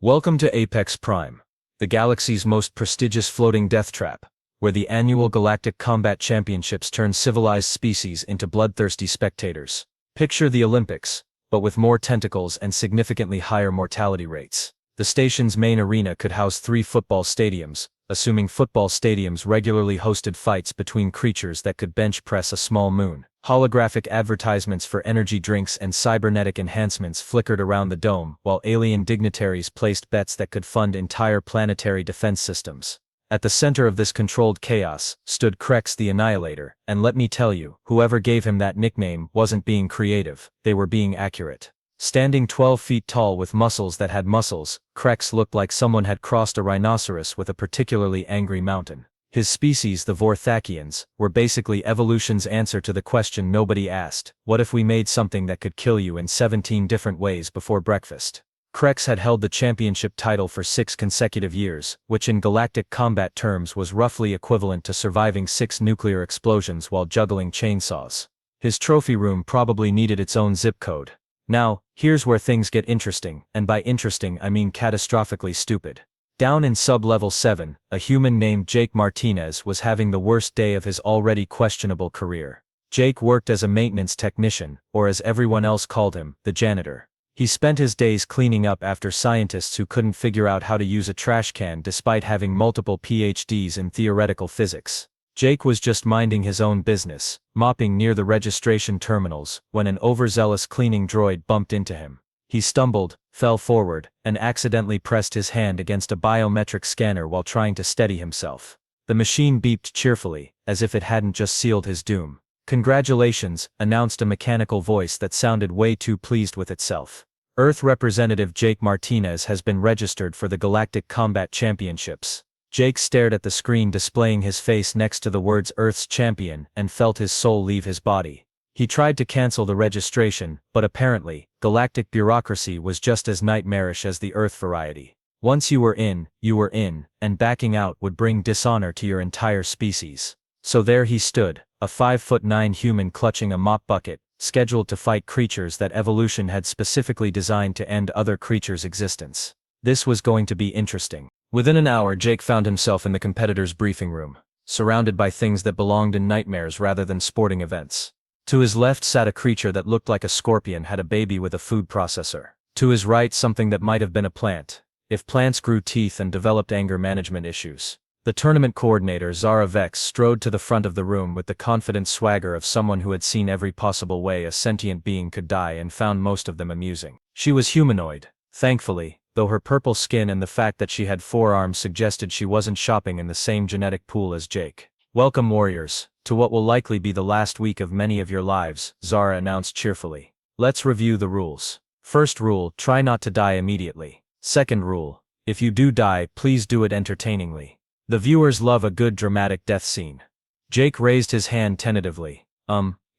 Welcome to Apex Prime, the galaxy's most prestigious floating death trap, where the annual Galactic Combat Championships turn civilized species into bloodthirsty spectators. Picture the Olympics, but with more tentacles and significantly higher mortality rates. The station's main arena could house 3 football stadiums, assuming football stadiums regularly hosted fights between creatures that could bench press a small moon. Holographic advertisements for energy drinks and cybernetic enhancements flickered around the dome, while alien dignitaries placed bets that could fund entire planetary defense systems. At the center of this controlled chaos stood Krex the Annihilator, and let me tell you, whoever gave him that nickname wasn't being creative, they were being accurate. Standing 12 feet tall with muscles that had muscles, Krex looked like someone had crossed a rhinoceros with a particularly angry mountain. His species, the Vorthakians, were basically evolution's answer to the question nobody asked: what if we made something that could kill you in 17 different ways before breakfast? Krex had held the championship title for 6 consecutive years, which in galactic combat terms was roughly equivalent to surviving 6 nuclear explosions while juggling chainsaws. His trophy room probably needed its own zip code. Now, here's where things get interesting, and by interesting I mean catastrophically stupid. Down in sub-level 7, a human named Jake Martinez was having the worst day of his already questionable career. Jake worked as a maintenance technician, or as everyone else called him, the janitor. He spent his days cleaning up after scientists who couldn't figure out how to use a trash can despite having multiple PhDs in theoretical physics. Jake was just minding his own business, mopping near the registration terminals, when an overzealous cleaning droid bumped into him. He stumbled, fell forward, and accidentally pressed his hand against a biometric scanner while trying to steady himself. The machine beeped cheerfully, as if it hadn't just sealed his doom. "Congratulations," announced a mechanical voice that sounded way too pleased with itself. Earth Representative Jake Martinez has been registered for the Galactic Combat Championships. Jake stared at the screen displaying his face next to the words Earth's Champion and felt his soul leave his body. He tried to cancel the registration, but apparently, galactic bureaucracy was just as nightmarish as the Earth variety. Once you were in, and backing out would bring dishonor to your entire species. So there he stood, a 5'9" human clutching a mop bucket, scheduled to fight creatures that evolution had specifically designed to end other creatures' existence. This was going to be interesting. Within an hour, Jake found himself in the competitor's briefing room, surrounded by things that belonged in nightmares rather than sporting events. To his left sat a creature that looked like a scorpion had a baby with a food processor. To his right, something that might have been a plant, if plants grew teeth and developed anger management issues. The tournament coordinator, Zara Vex, strode to the front of the room with the confident swagger of someone who had seen every possible way a sentient being could die and found most of them amusing. She was humanoid, thankfully, though her purple skin and the fact that she had 4 arms suggested she wasn't shopping in the same genetic pool as Jake. "Welcome, warriors, to what will likely be the last week of many of your lives," Zara announced cheerfully. "Let's review the rules. First rule, try not to die immediately. Second rule, if you do die, please do it entertainingly. The viewers love a good dramatic death scene." Jake raised his hand tentatively.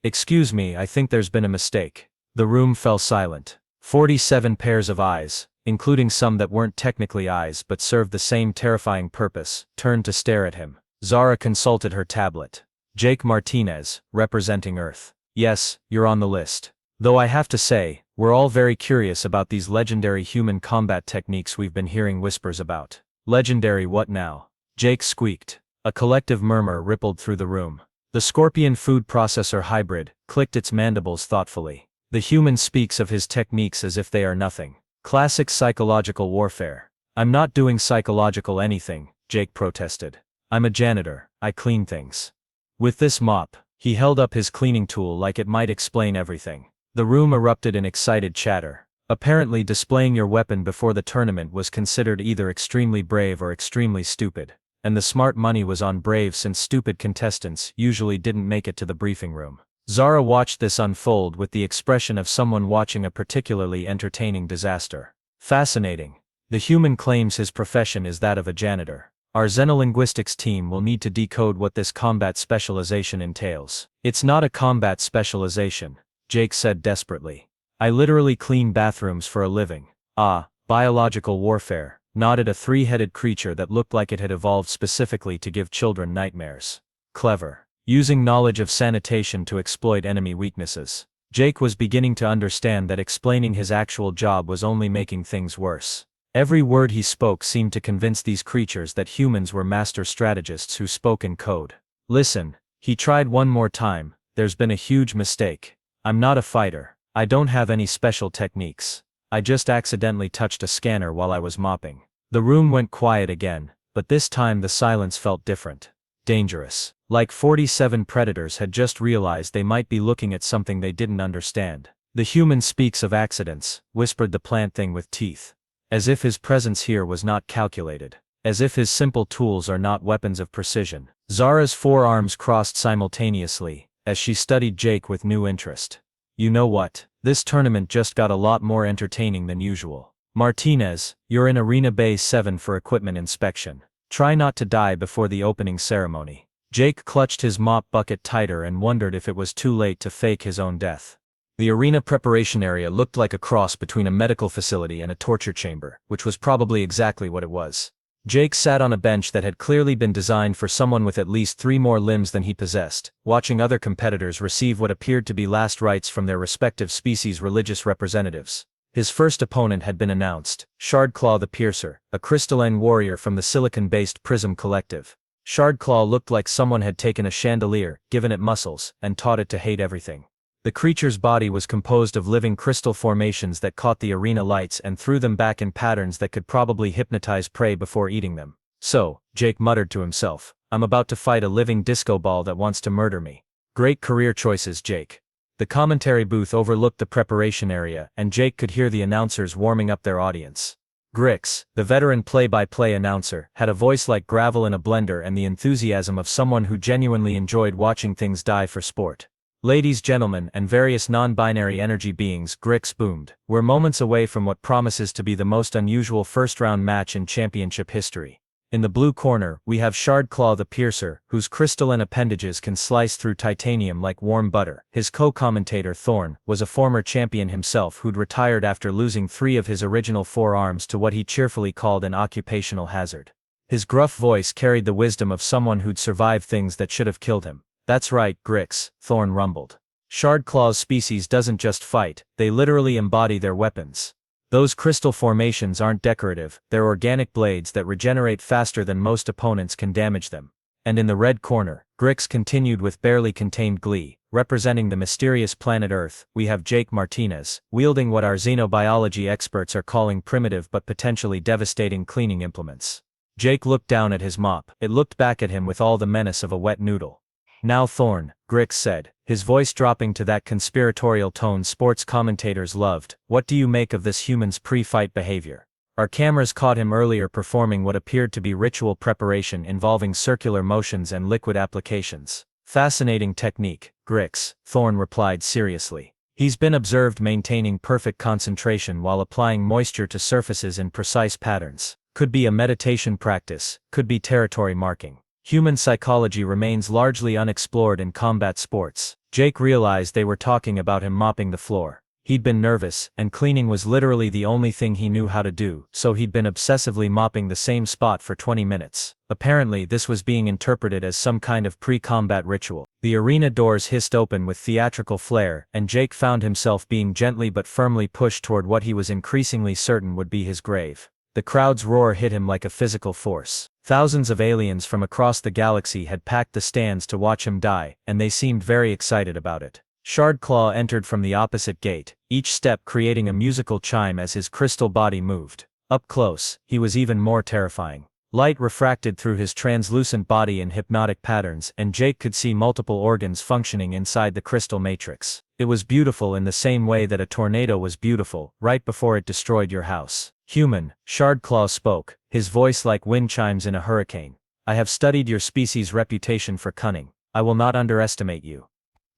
Excuse me, I think there's been a mistake." The room fell silent. 47 pairs of eyes, including some that weren't technically eyes but served the same terrifying purpose, turned to stare at him. Zara consulted her tablet. "Jake Martinez, representing Earth. Yes, you're on the list. Though I have to say, we're all very curious about these legendary human combat techniques we've been hearing whispers about." "Legendary what now?" Jake squeaked. A collective murmur rippled through the room. The scorpion food processor hybrid clicked its mandibles thoughtfully. "The human speaks of his techniques as if they are nothing. Classic psychological warfare." "I'm not doing psychological anything," Jake protested. "I'm a janitor, I clean things." With this mop, he held up his cleaning tool like it might explain everything. The room erupted in excited chatter. Apparently displaying your weapon before the tournament was considered either extremely brave or extremely stupid. And the smart money was on brave since stupid contestants usually didn't make it to the briefing room. Zara watched this unfold with the expression of someone watching a particularly entertaining disaster. "Fascinating. The human claims his profession is that of a janitor. Our xenolinguistics team will need to decode what this combat specialization entails." "It's not a combat specialization," Jake said desperately. "I literally clean bathrooms for a living." "Ah, biological warfare," nodded a 3-headed creature that looked like it had evolved specifically to give children nightmares. "Clever. Using knowledge of sanitation to exploit enemy weaknesses." Jake was beginning to understand that explaining his actual job was only making things worse. Every word he spoke seemed to convince these creatures that humans were master strategists who spoke in code. Listen, he tried one more time, there's been a huge mistake. I'm not a fighter. I don't have any special techniques. I just accidentally touched a scanner while I was mopping. The room went quiet again, but this time the silence felt different. Dangerous. Like 47 predators had just realized they might be looking at something they didn't understand. The human speaks of accidents, whispered the plant thing with teeth. As if his presence here was not calculated. As if his simple tools are not weapons of precision. Zara's forearms crossed simultaneously, as she studied Jake with new interest. You know what? This tournament just got a lot more entertaining than usual. Martinez, you're in Arena Bay 7 for equipment inspection. Try not to die before the opening ceremony. Jake clutched his mop bucket tighter and wondered if it was too late to fake his own death. The arena preparation area looked like a cross between a medical facility and a torture chamber, which was probably exactly what it was. Jake sat on a bench that had clearly been designed for someone with at least 3 more limbs than he possessed, watching other competitors receive what appeared to be last rites from their respective species' religious representatives. His first opponent had been announced, Shardclaw the Piercer, a crystalline warrior from the silicon-based Prism Collective. Shardclaw looked like someone had taken a chandelier, given it muscles, and taught it to hate everything. The creature's body was composed of living crystal formations that caught the arena lights and threw them back in patterns that could probably hypnotize prey before eating them. So, Jake muttered to himself, I'm about to fight a living disco ball that wants to murder me. Great career choices, Jake. The commentary booth overlooked the preparation area, and Jake could hear the announcers warming up their audience. Grix, the veteran play-by-play announcer, had a voice like gravel in a blender and the enthusiasm of someone who genuinely enjoyed watching things die for sport. Ladies, gentlemen, and various non-binary energy beings, Grix boomed. We're moments away from what promises to be the most unusual first-round match in championship history. In the blue corner, we have Shardclaw the Piercer, whose crystalline appendages can slice through titanium like warm butter. His co-commentator Thorn was a former champion himself who'd retired after losing 3 of his original 4 arms to what he cheerfully called an occupational hazard. His gruff voice carried the wisdom of someone who'd survived things that should have killed him. That's right, Grix, Thorn rumbled. Shardclaw's species doesn't just fight, they literally embody their weapons. Those crystal formations aren't decorative, they're organic blades that regenerate faster than most opponents can damage them. And in the red corner, Grix continued with barely contained glee, representing the mysterious planet Earth, we have Jake Martinez, wielding what our xenobiology experts are calling primitive but potentially devastating cleaning implements. Jake looked down at his mop, it looked back at him with all the menace of a wet noodle. Now Thorn, Grix said, his voice dropping to that conspiratorial tone sports commentators loved, what do you make of this human's pre-fight behavior? Our cameras caught him earlier performing what appeared to be ritual preparation involving circular motions and liquid applications. Fascinating technique, Grix, Thorn replied seriously. He's been observed maintaining perfect concentration while applying moisture to surfaces in precise patterns. Could be a meditation practice, could be territory marking. Human psychology remains largely unexplored in combat sports. Jake realized they were talking about him mopping the floor. He'd been nervous, and cleaning was literally the only thing he knew how to do, so he'd been obsessively mopping the same spot for 20 minutes. Apparently this was being interpreted as some kind of pre-combat ritual. The arena doors hissed open with theatrical flair, and Jake found himself being gently but firmly pushed toward what he was increasingly certain would be his grave. The crowd's roar hit him like a physical force. Thousands of aliens from across the galaxy had packed the stands to watch him die, and they seemed very excited about it. Shardclaw entered from the opposite gate, each step creating a musical chime as his crystal body moved. Up close, he was even more terrifying. Light refracted through his translucent body in hypnotic patterns, and Jake could see multiple organs functioning inside the crystal matrix. It was beautiful in the same way that a tornado was beautiful, right before it destroyed your house. Human, Shardclaw spoke, his voice like wind chimes in a hurricane. I have studied your species' reputation for cunning. I will not underestimate you.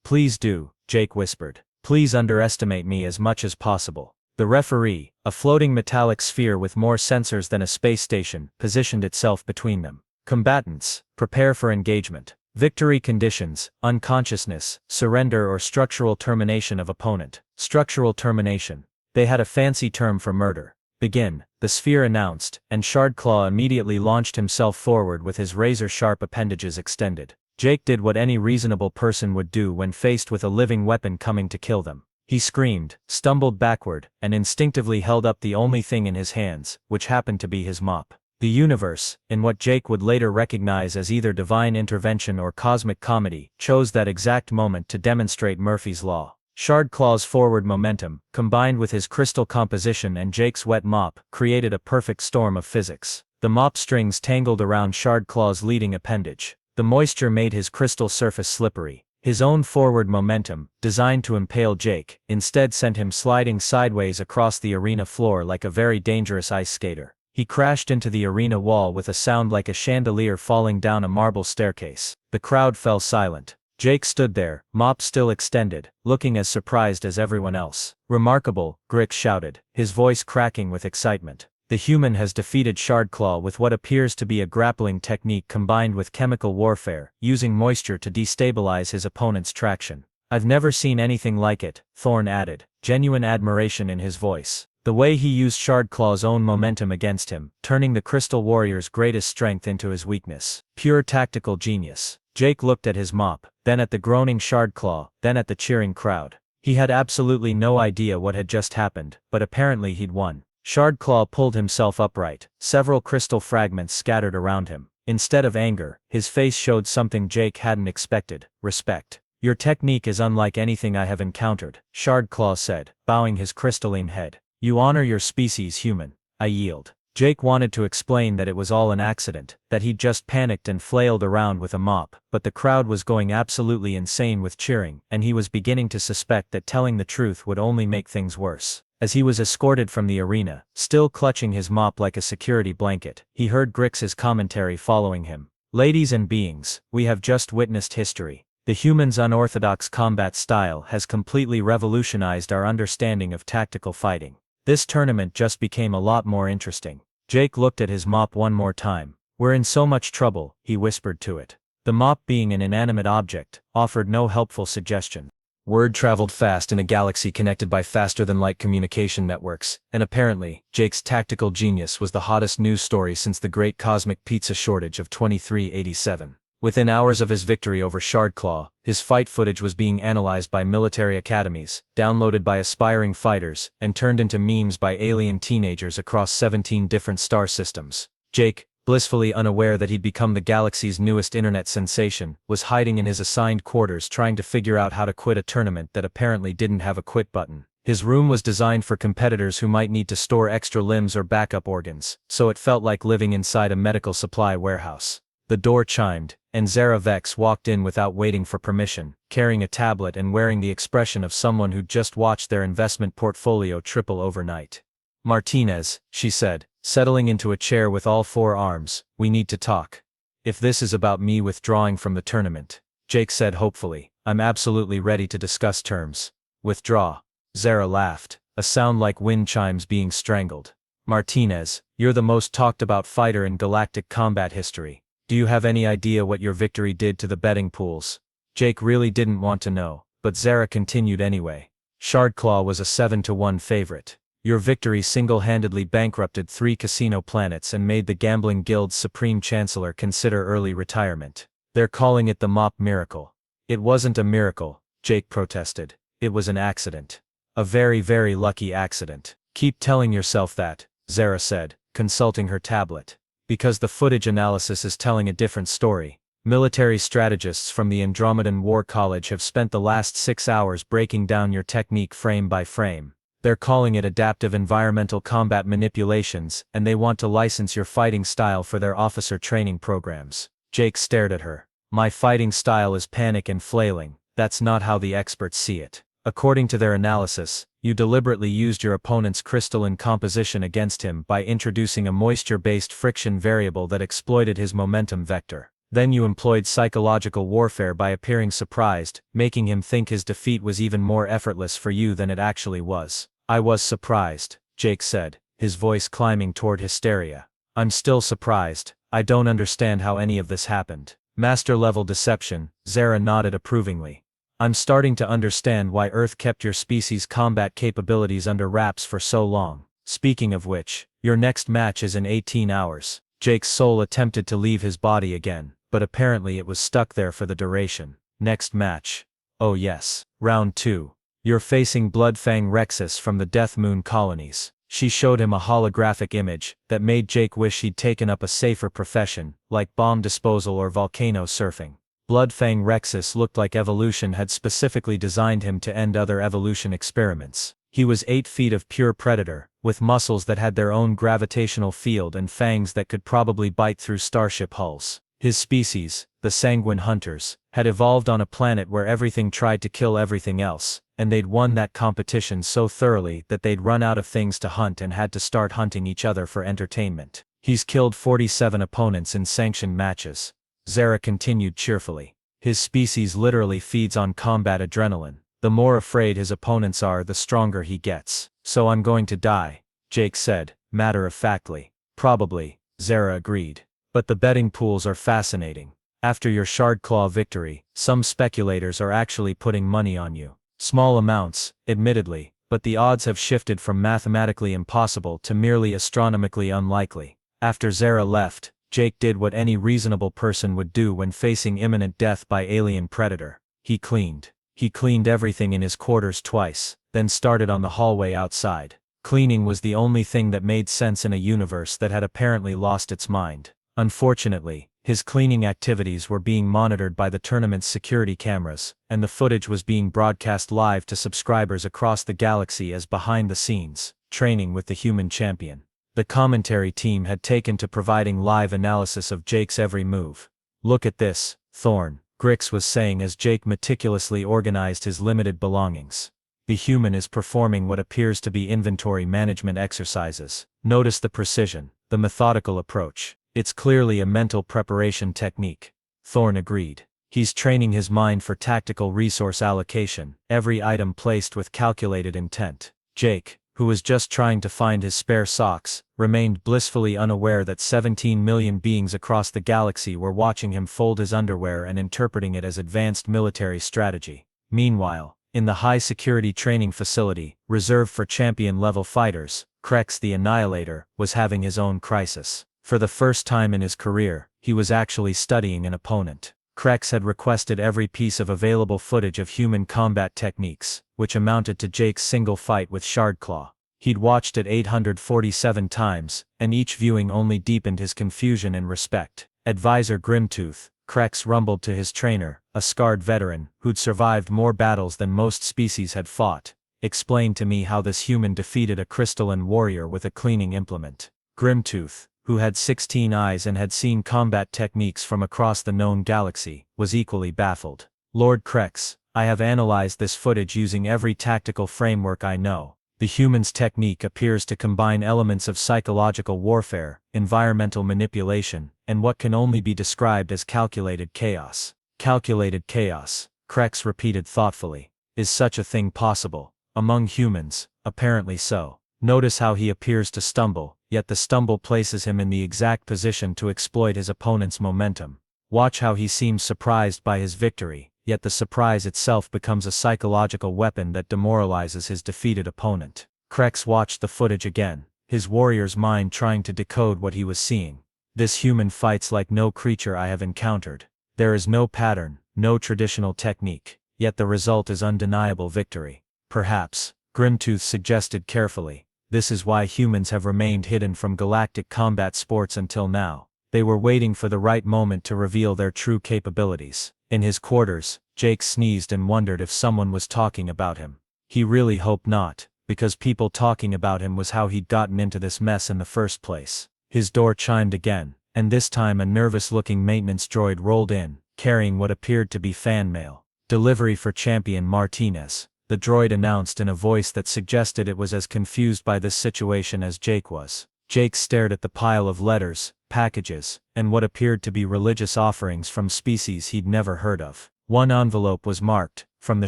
Please do, Jake whispered. Please underestimate me as much as possible. The referee, a floating metallic sphere with more sensors than a space station, positioned itself between them. Combatants, prepare for engagement. Victory conditions, unconsciousness, surrender or structural termination of opponent. Structural termination. They had a fancy term for murder. Begin, the sphere announced, and Shardclaw immediately launched himself forward with his razor-sharp appendages extended. Jake did what any reasonable person would do when faced with a living weapon coming to kill them. He screamed, stumbled backward, and instinctively held up the only thing in his hands, which happened to be his mop. The universe, in what Jake would later recognize as either divine intervention or cosmic comedy, chose that exact moment to demonstrate Murphy's law. Shardclaw's forward momentum, combined with his crystal composition and Jake's wet mop, created a perfect storm of physics. The mop strings tangled around Shardclaw's leading appendage. The moisture made his crystal surface slippery. His own forward momentum, designed to impale Jake, instead sent him sliding sideways across the arena floor like a very dangerous ice skater. He crashed into the arena wall with a sound like a chandelier falling down a marble staircase. The crowd fell silent. Jake stood there, mop still extended, looking as surprised as everyone else. "Remarkable," Grix shouted, his voice cracking with excitement. "The human has defeated Shardclaw with what appears to be a grappling technique combined with chemical warfare, using moisture to destabilize his opponent's traction. I've never seen anything like it," Thorn added, genuine admiration in his voice. The way he used Shardclaw's own momentum against him, turning the Crystal Warrior's greatest strength into his weakness. Pure tactical genius. Jake looked at his mop, then at the groaning Shardclaw, then at the cheering crowd. He had absolutely no idea what had just happened, but apparently he'd won. Shardclaw pulled himself upright, several crystal fragments scattered around him. Instead of anger, his face showed something Jake hadn't expected: respect. "Your technique is unlike anything I have encountered," Shardclaw said, bowing his crystalline head. "You honor your species, human." "I yield." Jake wanted to explain that it was all an accident, that he'd just panicked and flailed around with a mop, but the crowd was going absolutely insane with cheering, and he was beginning to suspect that telling the truth would only make things worse. As he was escorted from the arena, still clutching his mop like a security blanket, he heard Grix's commentary following him. "Ladies and beings, we have just witnessed history. The human's unorthodox combat style has completely revolutionized our understanding of tactical fighting. This tournament just became a lot more interesting." Jake looked at his mop one more time. "We're in so much trouble," he whispered to it. The mop, being an inanimate object, offered no helpful suggestion. Word traveled fast in a galaxy connected by faster-than-light communication networks, and apparently, Jake's tactical genius was the hottest news story since the great cosmic pizza shortage of 2387. Within hours of his victory over Shardclaw, his fight footage was being analyzed by military academies, downloaded by aspiring fighters, and turned into memes by alien teenagers across 17 different star systems. Jake, blissfully unaware that he'd become the galaxy's newest internet sensation, was hiding in his assigned quarters trying to figure out how to quit a tournament that apparently didn't have a quit button. His room was designed for competitors who might need to store extra limbs or backup organs, so it felt like living inside a medical supply warehouse. The door chimed, and Zara Vex walked in without waiting for permission, carrying a tablet and wearing the expression of someone who'd just watched their investment portfolio triple overnight. "Martinez," she said, settling into a chair with all four arms, "we need to talk." "If this is about me withdrawing from the tournament," Jake said hopefully, "I'm absolutely ready to discuss terms." "Withdraw." Zara laughed, a sound like wind chimes being strangled. "Martinez, you're the most talked about fighter in galactic combat history. Do you have any idea what your victory did to the betting pools?" Jake really didn't want to know, but Zara continued anyway. "Shardclaw was a 7-1 favorite. Your victory single-handedly bankrupted 3 casino planets and made the Gambling Guild's Supreme Chancellor consider early retirement. They're calling it the Mop Miracle." "It wasn't a miracle," Jake protested. "It was an accident. A very, very lucky accident." "Keep telling yourself that," Zara said, consulting her tablet. "Because the footage analysis is telling a different story. Military strategists from the Andromedan War College have spent the last 6 hours breaking down your technique frame by frame. They're calling it adaptive environmental combat manipulations, and they want to license your fighting style for their officer training programs." Jake stared at her. "My fighting style is panic and flailing. That's not how the experts see it. According to their analysis, you deliberately used your opponent's crystalline composition against him by introducing a moisture-based friction variable that exploited his momentum vector. Then you employed psychological warfare by appearing surprised, making him think his defeat was even more effortless for you than it actually was." "I was surprised," Jake said, his voice climbing toward hysteria. "I'm still surprised. I don't understand how any of this happened." "Master-level deception," Zara nodded approvingly. "I'm starting to understand why Earth kept your species' combat capabilities under wraps for so long. Speaking of which, your next match is in 18 hours. Jake's soul attempted to leave his body again, but apparently it was stuck there for the duration. "Next match." "Oh yes. Round 2. You're facing Bloodfang Rexus from the Death Moon colonies. She showed him a holographic image that made Jake wish he'd taken up a safer profession, like bomb disposal or volcano surfing. Bloodfang Rexus looked like evolution had specifically designed him to end other evolution experiments. He was 8 feet of pure predator, with muscles that had their own gravitational field and fangs that could probably bite through starship hulls. His species, the Sanguine Hunters, had evolved on a planet where everything tried to kill everything else, and they'd won that competition so thoroughly that they'd run out of things to hunt and had to start hunting each other for entertainment. He's killed 47 opponents in sanctioned matches. Zara continued cheerfully. His species literally feeds on combat adrenaline. The more afraid his opponents are, the stronger he gets. So I'm going to die, Jake said, matter-of-factly. Probably, Zara agreed. But the betting pools are fascinating. After your Shardclaw victory, some speculators are actually putting money on you. Small amounts, admittedly, but the odds have shifted from mathematically impossible to merely astronomically unlikely. After Zara left, Jake did what any reasonable person would do when facing imminent death by alien predator. He cleaned. He cleaned everything in his quarters twice, then started on the hallway outside. Cleaning was the only thing that made sense in a universe that had apparently lost its mind. Unfortunately, his cleaning activities were being monitored by the tournament's security cameras, and the footage was being broadcast live to subscribers across the galaxy as behind the scenes, training with the human champion. The commentary team had taken to providing live analysis of Jake's every move. Look at this, Thorn, Grix was saying as Jake meticulously organized his limited belongings. The human is performing what appears to be inventory management exercises. Notice the precision, the methodical approach. It's clearly a mental preparation technique. Thorn agreed. He's training his mind for tactical resource allocation, every item placed with calculated intent. Jake, who was just trying to find his spare socks, remained blissfully unaware that 17 million beings across the galaxy were watching him fold his underwear and interpreting it as advanced military strategy. Meanwhile, in the high-security training facility, reserved for champion-level fighters, Krex the Annihilator was having his own crisis. For the first time in his career, he was actually studying an opponent. Krex had requested every piece of available footage of human combat techniques, which amounted to Jake's single fight with Shardclaw. He'd watched it 847 times, and each viewing only deepened his confusion and respect. Advisor Grimtooth, Krex rumbled to his trainer, a scarred veteran, who'd survived more battles than most species had fought, explained to me how this human defeated a crystalline warrior with a cleaning implement. Grimtooth, who had 16 eyes and had seen combat techniques from across the known galaxy, was equally baffled. Lord Krex, I have analyzed this footage using every tactical framework I know. The human's technique appears to combine elements of psychological warfare, environmental manipulation, and what can only be described as calculated chaos. Calculated chaos, Krex repeated thoughtfully. Is such a thing possible? Among humans, apparently so. Notice how he appears to stumble, yet the stumble places him in the exact position to exploit his opponent's momentum. Watch how he seems surprised by his victory, yet the surprise itself becomes a psychological weapon that demoralizes his defeated opponent. Krex watched the footage again, his warrior's mind trying to decode what he was seeing. This human fights like no creature I have encountered. There is no pattern, no traditional technique, yet the result is undeniable victory. Perhaps, Grimtooth suggested carefully, this is why humans have remained hidden from galactic combat sports until now. They were waiting for the right moment to reveal their true capabilities. In his quarters, Jake sneezed and wondered if someone was talking about him. He really hoped not, because people talking about him was how he'd gotten into this mess in the first place. His door chimed again, and this time a nervous-looking maintenance droid rolled in, carrying what appeared to be fan mail. Delivery for Champion Martinez, the droid announced in a voice that suggested it was as confused by this situation as Jake was. Jake stared at the pile of letters, packages, and what appeared to be religious offerings from species he'd never heard of. One envelope was marked, from the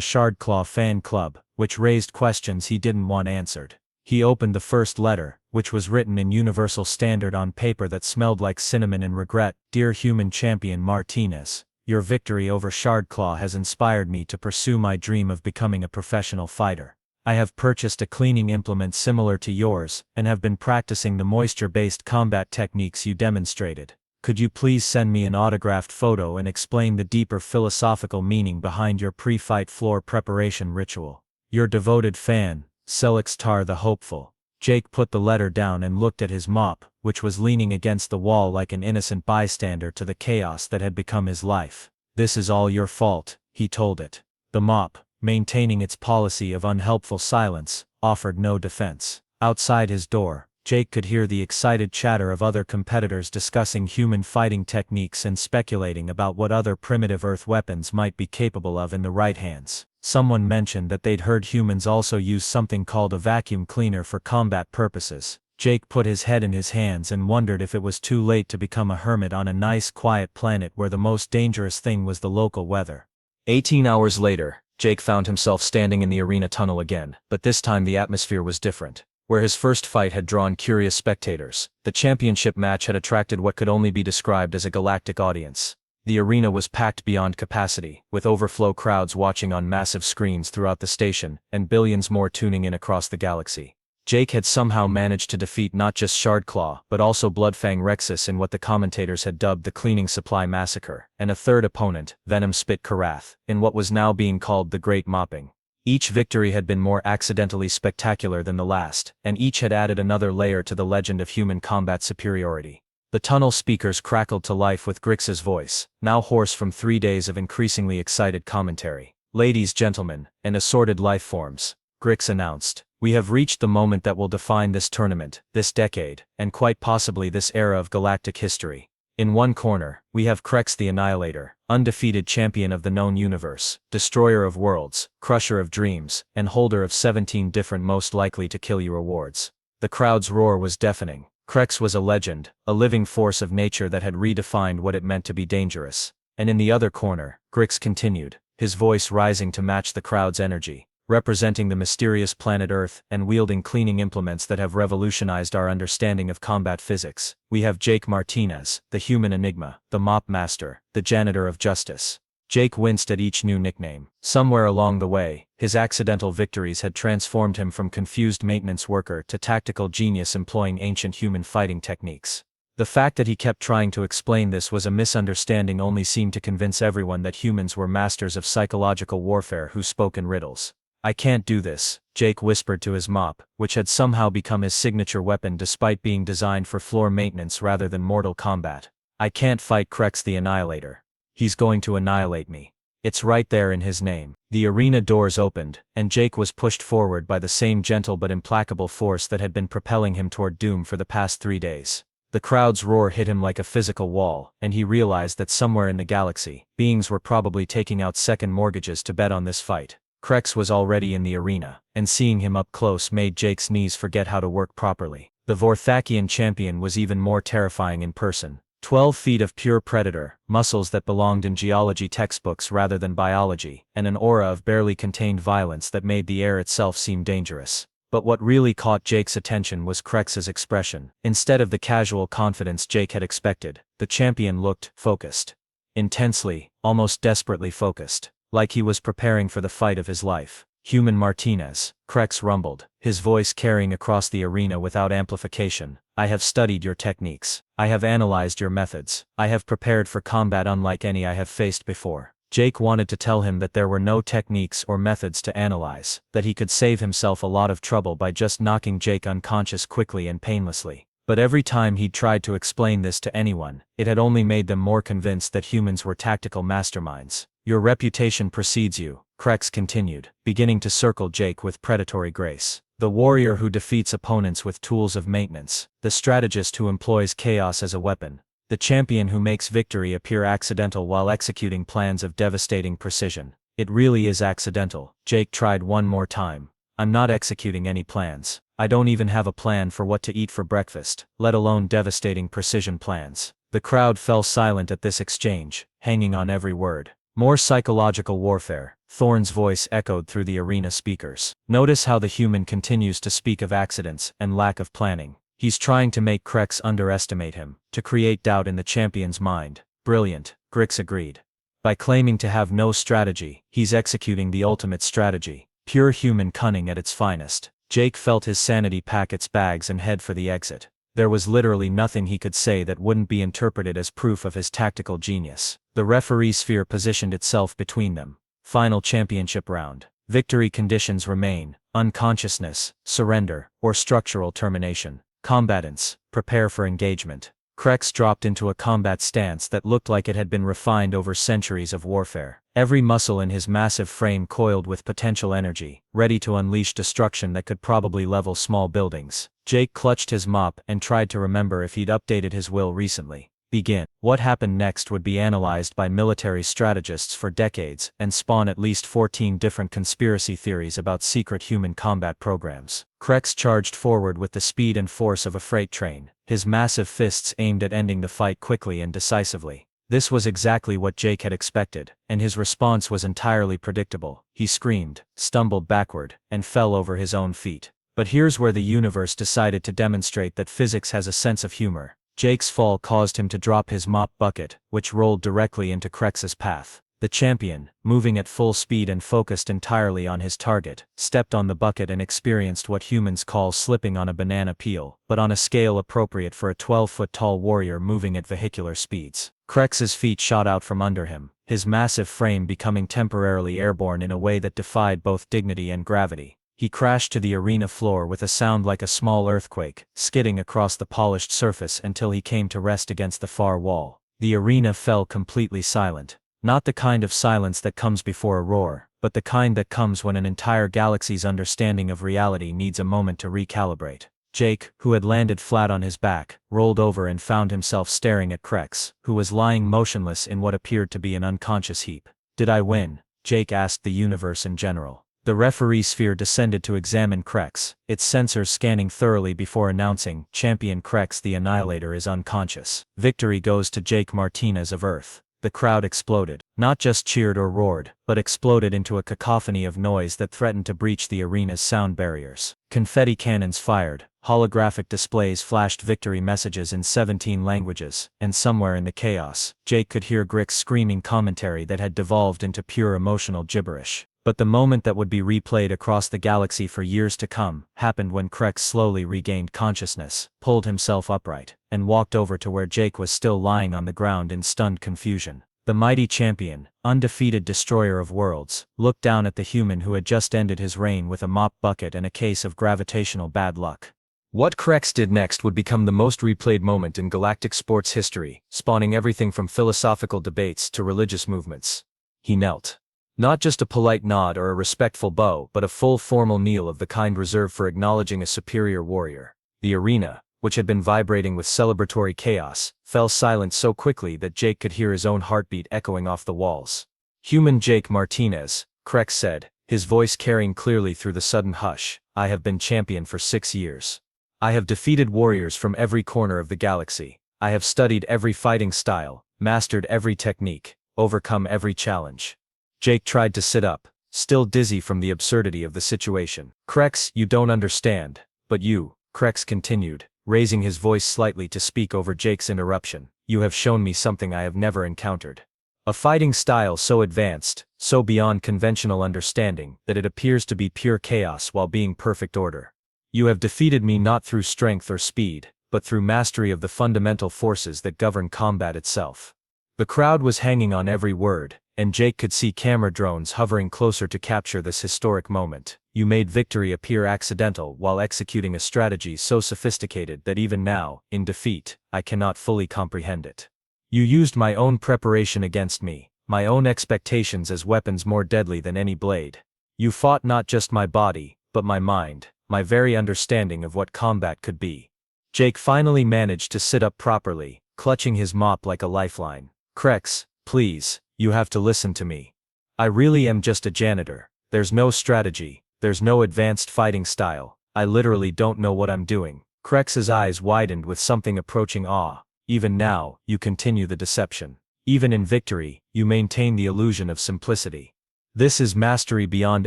Shardclaw fan club, which raised questions he didn't want answered. He opened the first letter, which was written in Universal Standard on paper that smelled like cinnamon and regret. Dear Human Champion Martinez, your victory over Shardclaw has inspired me to pursue my dream of becoming a professional fighter. I have purchased a cleaning implement similar to yours, and have been practicing the moisture-based combat techniques you demonstrated. Could you please send me an autographed photo and explain the deeper philosophical meaning behind your pre-fight floor preparation ritual? Your devoted fan, Va'Thar the Hopeful. Jake put the letter down and looked at his mop, which was leaning against the wall like an innocent bystander to the chaos that had become his life. This is all your fault, he told it. The mop, maintaining its policy of unhelpful silence, offered no defense. Outside his door, Jake could hear the excited chatter of other competitors discussing human fighting techniques and speculating about what other primitive Earth weapons might be capable of in the right hands. Someone mentioned that they'd heard humans also use something called a vacuum cleaner for combat purposes. Jake put his head in his hands and wondered if it was too late to become a hermit on a nice quiet planet where the most dangerous thing was the local weather. 18 hours later, Jake found himself standing in the arena tunnel again, but this time the atmosphere was different. Where his first fight had drawn curious spectators, the championship match had attracted what could only be described as a galactic audience. The arena was packed beyond capacity, with overflow crowds watching on massive screens throughout the station, and billions more tuning in across the galaxy. Jake had somehow managed to defeat not just Shardclaw, but also Bloodfang Rexus in what the commentators had dubbed the Cleaning Supply Massacre, and a third opponent, Venom Spit Karath, in what was now being called the Great Mopping. Each victory had been more accidentally spectacular than the last, and each had added another layer to the legend of human combat superiority. The tunnel speakers crackled to life with Grix's voice, now hoarse from 3 days of increasingly excited commentary. Ladies, gentlemen, and assorted lifeforms, Grix announced, we have reached the moment that will define this tournament, this decade, and quite possibly this era of galactic history. In one corner, we have Krex the Annihilator, undefeated champion of the known universe, destroyer of worlds, crusher of dreams, and holder of 17 different most likely to kill you awards. The crowd's roar was deafening. Krex was a legend, a living force of nature that had redefined what it meant to be dangerous. And in the other corner, Grix continued, his voice rising to match the crowd's energy, representing the mysterious planet Earth and wielding cleaning implements that have revolutionized our understanding of combat physics. We have Jake Martinez, the human enigma, the mop master, the janitor of justice. Jake winced at each new nickname. Somewhere along the way, his accidental victories had transformed him from confused maintenance worker to tactical genius employing ancient human fighting techniques. The fact that he kept trying to explain this was a misunderstanding only seemed to convince everyone that humans were masters of psychological warfare who spoke in riddles. I can't do this, Jake whispered to his mop, which had somehow become his signature weapon despite being designed for floor maintenance rather than mortal combat. I can't fight Krex the Annihilator. He's going to annihilate me. It's right there in his name. The arena doors opened, and Jake was pushed forward by the same gentle but implacable force that had been propelling him toward doom for the past 3 days. The crowd's roar hit him like a physical wall, and he realized that somewhere in the galaxy, beings were probably taking out second mortgages to bet on this fight. Krex was already in the arena, and seeing him up close made Jake's knees forget how to work properly. The Vorthakian champion was even more terrifying in person. 12 feet of pure predator, muscles that belonged in geology textbooks rather than biology, and an aura of barely contained violence that made the air itself seem dangerous. But what really caught Jake's attention was Krex's expression. Instead of the casual confidence Jake had expected, the champion looked focused. Intensely, almost desperately focused, like he was preparing for the fight of his life. Human Martinez, Krex rumbled, his voice carrying across the arena without amplification. I have studied your techniques. I have analyzed your methods. I have prepared for combat unlike any I have faced before. Jake wanted to tell him that there were no techniques or methods to analyze, that he could save himself a lot of trouble by just knocking Jake unconscious quickly and painlessly. But every time he'd tried to explain this to anyone, it had only made them more convinced that humans were tactical masterminds. Your reputation precedes you, Krex continued, beginning to circle Jake with predatory grace. The warrior who defeats opponents with tools of maintenance, the strategist who employs chaos as a weapon, the champion who makes victory appear accidental while executing plans of devastating precision. It really is accidental, Jake tried one more time. I'm not executing any plans. I don't even have a plan for what to eat for breakfast, let alone devastating precision plans. The crowd fell silent at this exchange, hanging on every word. More psychological warfare, Thorn's voice echoed through the arena speakers. Notice how the human continues to speak of accidents and lack of planning. He's trying to make Krex underestimate him, to create doubt in the champion's mind. Brilliant, Grix agreed. By claiming to have no strategy, he's executing the ultimate strategy. Pure human cunning at its finest. Jake felt his sanity pack its bags and head for the exit. There was literally nothing he could say that wouldn't be interpreted as proof of his tactical genius. The referee sphere positioned itself between them. Final championship round. Victory conditions remain: unconsciousness, surrender, or structural termination. Combatants, prepare for engagement. Krex dropped into a combat stance that looked like it had been refined over centuries of warfare. Every muscle in his massive frame coiled with potential energy, ready to unleash destruction that could probably level small buildings. Jake clutched his mop and tried to remember if he'd updated his will recently. Begin. What happened next would be analyzed by military strategists for decades and spawn at least 14 different conspiracy theories about secret human combat programs. Krex charged forward with the speed and force of a freight train, his massive fists aimed at ending the fight quickly and decisively. This was exactly what Jake had expected, and his response was entirely predictable. He screamed, stumbled backward, and fell over his own feet. But here's where the universe decided to demonstrate that physics has a sense of humor. Jake's fall caused him to drop his mop bucket, which rolled directly into Krex's path. The champion, moving at full speed and focused entirely on his target, stepped on the bucket and experienced what humans call slipping on a banana peel, but on a scale appropriate for a 12-foot-tall warrior moving at vehicular speeds. Krex's feet shot out from under him, his massive frame becoming temporarily airborne in a way that defied both dignity and gravity. He crashed to the arena floor with a sound like a small earthquake, skidding across the polished surface until he came to rest against the far wall. The arena fell completely silent. Not the kind of silence that comes before a roar, but the kind that comes when an entire galaxy's understanding of reality needs a moment to recalibrate. Jake, who had landed flat on his back, rolled over and found himself staring at Krex, who was lying motionless in what appeared to be an unconscious heap. Did I win? Jake asked the universe in general. The referee sphere descended to examine Krex, its sensors scanning thoroughly before announcing, Champion Krex the Annihilator is unconscious. Victory goes to Jake Martinez of Earth. The crowd exploded. Not just cheered or roared, but exploded into a cacophony of noise that threatened to breach the arena's sound barriers. Confetti cannons fired, holographic displays flashed victory messages in 17 languages, and somewhere in the chaos, Jake could hear Grix's screaming commentary that had devolved into pure emotional gibberish. But the moment that would be replayed across the galaxy for years to come, happened when Krex slowly regained consciousness, pulled himself upright, and walked over to where Jake was still lying on the ground in stunned confusion. The mighty champion, undefeated destroyer of worlds, looked down at the human who had just ended his reign with a mop bucket and a case of gravitational bad luck. What Krex did next would become the most replayed moment in galactic sports history, spawning everything from philosophical debates to religious movements. He knelt. Not just a polite nod or a respectful bow, but a full formal kneel of the kind reserved for acknowledging a superior warrior. The arena, which had been vibrating with celebratory chaos, fell silent so quickly that Jake could hear his own heartbeat echoing off the walls. Human Jake Martinez, Krex said, his voice carrying clearly through the sudden hush, I have been champion for 6 years. I have defeated warriors from every corner of the galaxy. I have studied every fighting style, mastered every technique, overcome every challenge. Jake tried to sit up, still dizzy from the absurdity of the situation. Krex, you don't understand. But you, Krex continued, raising his voice slightly to speak over Jake's interruption, you have shown me something I have never encountered. A fighting style so advanced, so beyond conventional understanding, that it appears to be pure chaos while being perfect order. You have defeated me not through strength or speed, but through mastery of the fundamental forces that govern combat itself. The crowd was hanging on every word, and Jake could see camera drones hovering closer to capture this historic moment. You made victory appear accidental while executing a strategy so sophisticated that even now, in defeat, I cannot fully comprehend it. You used my own preparation against me, my own expectations as weapons more deadly than any blade. You fought not just my body, but my mind, my very understanding of what combat could be. Jake finally managed to sit up properly, clutching his mop like a lifeline. Krex, please, you have to listen to me. I really am just a janitor. There's no strategy, there's no advanced fighting style. I literally don't know what I'm doing. Krex's eyes widened with something approaching awe. Even now, you continue the deception. Even in victory, you maintain the illusion of simplicity. This is mastery beyond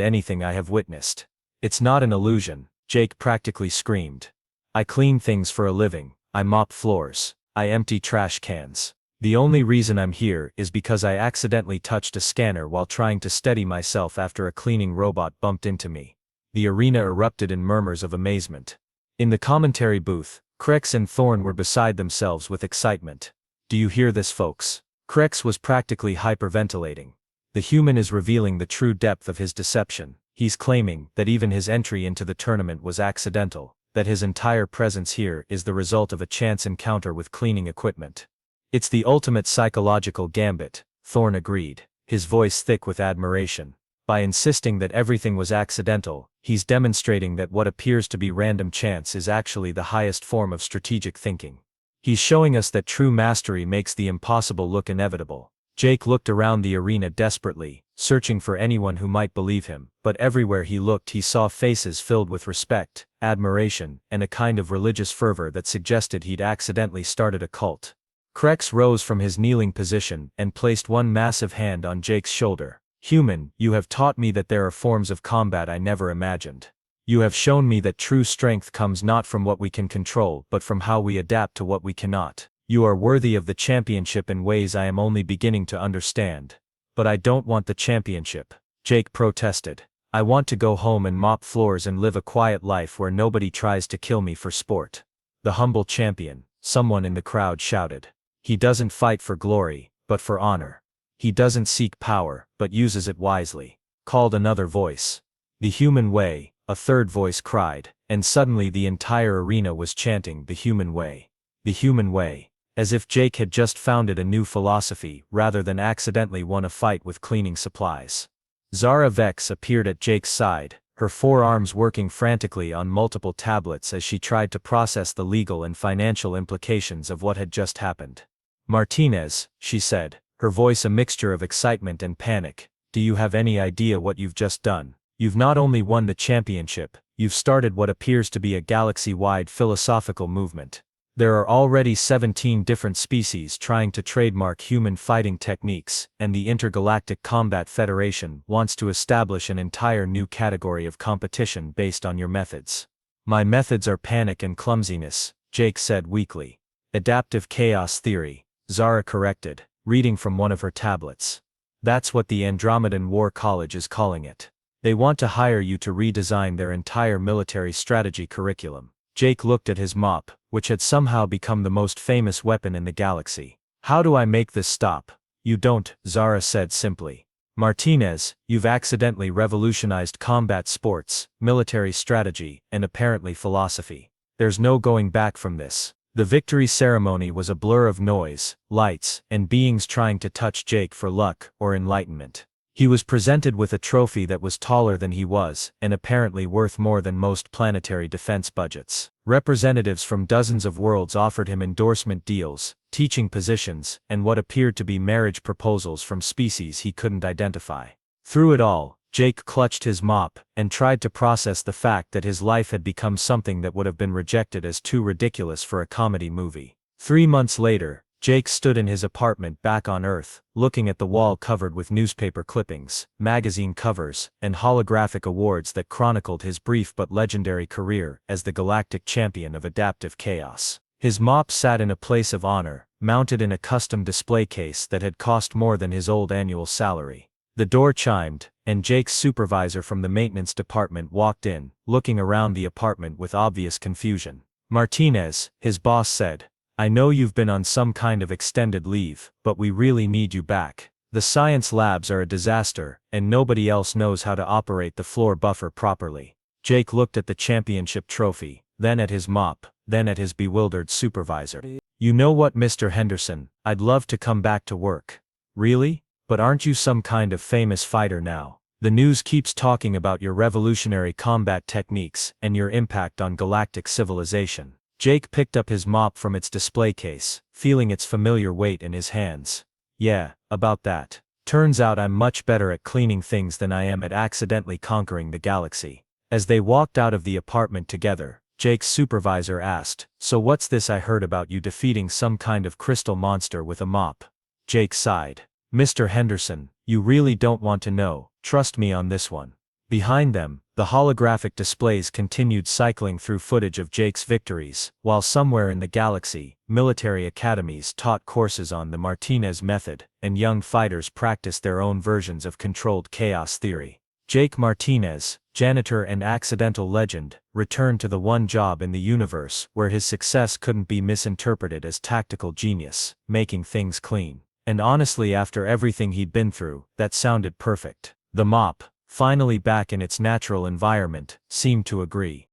anything I have witnessed. It's not an illusion, Jake practically screamed. I clean things for a living, I mop floors, I empty trash cans. The only reason I'm here is because I accidentally touched a scanner while trying to steady myself after a cleaning robot bumped into me. The arena erupted in murmurs of amazement. In the commentary booth, Krex and Thorn were beside themselves with excitement. Do you hear this, folks? Krex was practically hyperventilating. The human is revealing the true depth of his deception. He's claiming that even his entry into the tournament was accidental, that his entire presence here is the result of a chance encounter with cleaning equipment. It's the ultimate psychological gambit, Thorne agreed, his voice thick with admiration. By insisting that everything was accidental, he's demonstrating that what appears to be random chance is actually the highest form of strategic thinking. He's showing us that true mastery makes the impossible look inevitable. Jake looked around the arena desperately, searching for anyone who might believe him, but everywhere he looked he saw faces filled with respect, admiration, and a kind of religious fervor that suggested he'd accidentally started a cult. Krex rose from his kneeling position and placed one massive hand on Jake's shoulder. Human, you have taught me that there are forms of combat I never imagined. You have shown me that true strength comes not from what we can control but from how we adapt to what we cannot. You are worthy of the championship in ways I am only beginning to understand. But I don't want the championship, Jake protested. I want to go home and mop floors and live a quiet life where nobody tries to kill me for sport. The humble champion, someone in the crowd shouted. He doesn't fight for glory, but for honor. He doesn't seek power, but uses it wisely, called another voice. The human way, a third voice cried, and suddenly the entire arena was chanting the human way. The human way. As if Jake had just founded a new philosophy rather than accidentally won a fight with cleaning supplies. Zara Vex appeared at Jake's side, her forearms working frantically on multiple tablets as she tried to process the legal and financial implications of what had just happened. Martinez, she said, her voice a mixture of excitement and panic, do you have any idea what you've just done? You've not only won the championship, you've started what appears to be a galaxy-wide philosophical movement. There are already 17 different species trying to trademark human fighting techniques, and the Intergalactic Combat Federation wants to establish an entire new category of competition based on your methods. My methods are panic and clumsiness, Jake said weakly. Adaptive chaos theory, Zara corrected, reading from one of her tablets. That's what the Andromedan War College is calling it. They want to hire you to redesign their entire military strategy curriculum. Jake looked at his mop, which had somehow become the most famous weapon in the galaxy. How do I make this stop? You don't, Zara said simply. Martinez, you've accidentally revolutionized combat sports, military strategy, and apparently philosophy. There's no going back from this. The victory ceremony was a blur of noise, lights, and beings trying to touch Jake for luck or enlightenment. He was presented with a trophy that was taller than he was, and apparently worth more than most planetary defense budgets. Representatives from dozens of worlds offered him endorsement deals, teaching positions, and what appeared to be marriage proposals from species he couldn't identify. Through it all, Jake clutched his mop, and tried to process the fact that his life had become something that would have been rejected as too ridiculous for a comedy movie. 3 months later, Jake stood in his apartment back on Earth, looking at the wall covered with newspaper clippings, magazine covers, and holographic awards that chronicled his brief but legendary career as the Galactic Champion of Adaptive Chaos. His mop sat in a place of honor, mounted in a custom display case that had cost more than his old annual salary. The door chimed, and Jake's supervisor from the maintenance department walked in, looking around the apartment with obvious confusion. Martinez, his boss said, I know you've been on some kind of extended leave, but we really need you back. The science labs are a disaster, and nobody else knows how to operate the floor buffer properly. Jake looked at the championship trophy, then at his mop, then at his bewildered supervisor. You know what, Mr. Henderson, I'd love to come back to work. Really? But aren't you some kind of famous fighter now? The news keeps talking about your revolutionary combat techniques and your impact on galactic civilization. Jake picked up his mop from its display case, feeling its familiar weight in his hands. Yeah, about that. Turns out I'm much better at cleaning things than I am at accidentally conquering the galaxy. As they walked out of the apartment together, Jake's supervisor asked, So what's this I heard about you defeating some kind of crystal monster with a mop? Jake sighed. Mr. Henderson, you really don't want to know, trust me on this one. Behind them, the holographic displays continued cycling through footage of Jake's victories, while somewhere in the galaxy, military academies taught courses on the Martinez method, and young fighters practiced their own versions of controlled chaos theory. Jake Martinez, janitor and accidental legend, returned to the one job in the universe where his success couldn't be misinterpreted as tactical genius, making things clean. And honestly, after everything he'd been through, that sounded perfect. The mop, finally back in its natural environment, seemed to agree.